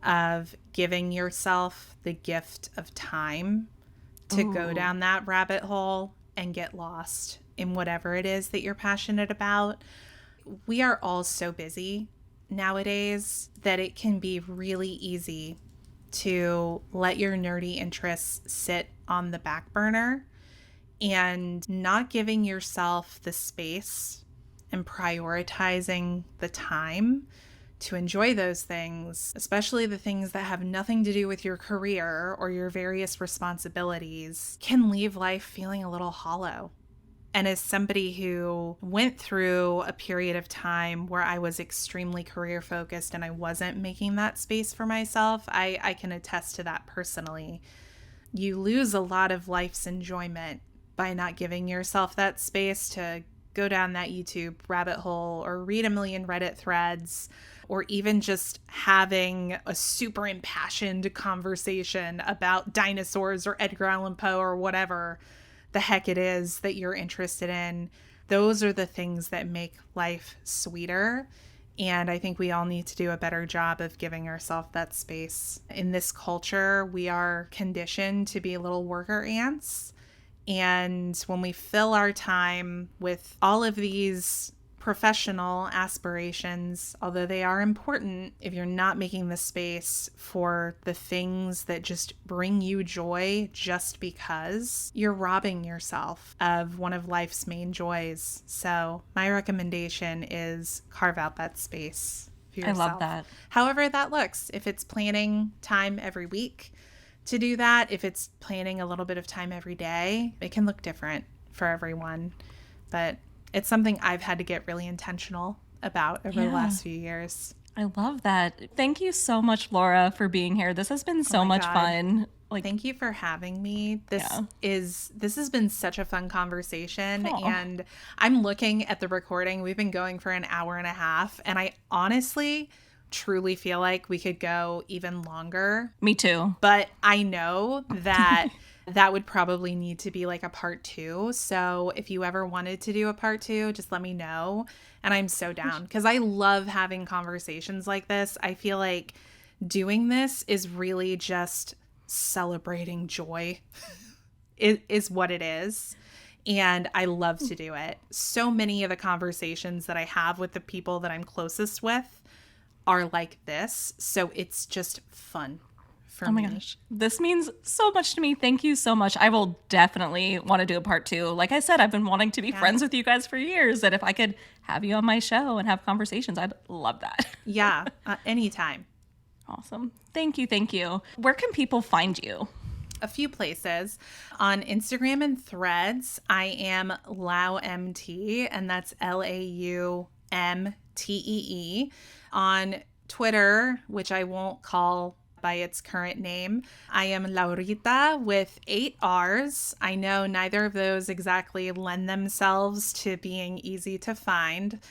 of giving yourself the gift of time to go down that rabbit hole and get lost in whatever it is that you're passionate about. We are all so busy nowadays that it can be really easy to let your nerdy interests sit on the back burner and not giving yourself the space and prioritizing the time to enjoy those things, especially the things that have nothing to do with your career or your various responsibilities, can leave life feeling a little hollow. And as somebody who went through a period of time where I was extremely career focused and I wasn't making that space for myself, I can attest to that personally. You lose a lot of life's enjoyment by not giving yourself that space to go down that YouTube rabbit hole or read a million Reddit threads, or even just having a super impassioned conversation about dinosaurs or Edgar Allan Poe or whatever the heck it is that you're interested in, those are the things that make life sweeter. And I think we all need to do a better job of giving ourselves that space. In this culture, we are conditioned to be little worker ants. And when we fill our time with all of these professional aspirations, although they are important, if you're not making the space for the things that just bring you joy just because, you're robbing yourself of one of life's main joys. So my recommendation is carve out that space for yourself. I love that. However that looks. If it's planning time every week to do that, if it's planning a little bit of time every day, it can look different for everyone. But it's something I've had to get really intentional about over the last few years. I love that. Thank you so much, Laura, for being here. This has been so much fun. Thank you for having me. This has been such a fun conversation. And I'm looking at the recording. We've been going for an hour and a half, and I honestly truly feel like we could go even longer. Me too. But I know that that would probably need to be like a part 2. So if you ever wanted to do a part 2, just let me know. And I'm so down because I love having conversations like this. I feel like doing this is really just celebrating joy. It is what it is. And I love to do it. So many of the conversations that I have with the people that I'm closest with are like this. So it's just fun. Oh my gosh. This means so much to me. Thank you so much. I will definitely want to do a part 2. Like I said, I've been wanting to be friends with you guys for years. And if I could have you on my show and have conversations, I'd love that. Yeah, anytime. Awesome. Thank you. Thank you. Where can people find you? A few places. On Instagram and Threads, I am LauMT, and that's LAUMTEE. On Twitter, which I won't call by its current name, I am Laurita with 8 R's. I know neither of those exactly lend themselves to being easy to find,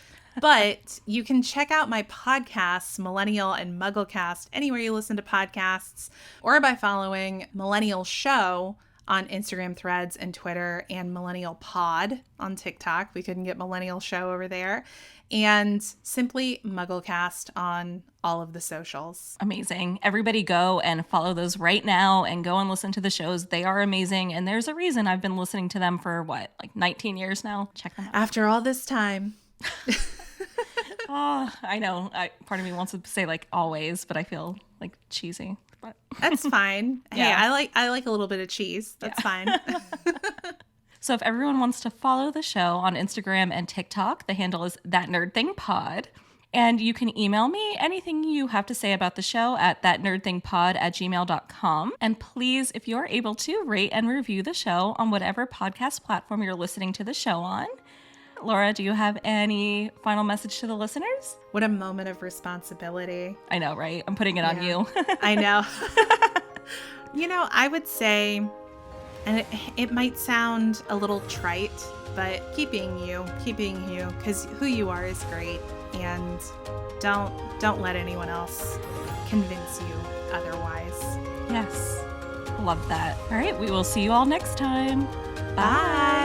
but you can check out my podcasts, Millennial and MuggleCast, anywhere you listen to podcasts, or by following Millennial Show on Instagram, Threads, and Twitter, and Millennial Pod on TikTok. We couldn't get Millennial Show over there. And simply MuggleCast on all of the socials. Amazing. Everybody go and follow those right now and go and listen to the shows. They are amazing. And there's a reason I've been listening to them for 19 years now. Check them out. After all this time. Oh, I know. Part of me wants to say always, but I feel cheesy. But that's fine. Hey, I like a little bit of cheese. That's fine. So if everyone wants to follow the show on Instagram and TikTok, the handle is thatnerdthingpod. And you can email me anything you have to say about the show at thatnerdthingpod@gmail.com. And please, if you're able to, rate and review the show on whatever podcast platform you're listening to the show on. Laura, do you have any final message to the listeners? What a moment of responsibility. I know, right? I'm putting it on you. I know. I would say, and it might sound a little trite, but keep being you, because who you are is great. And don't let anyone else convince you otherwise. Yes. Love that. All right. We will see you all next time. Bye.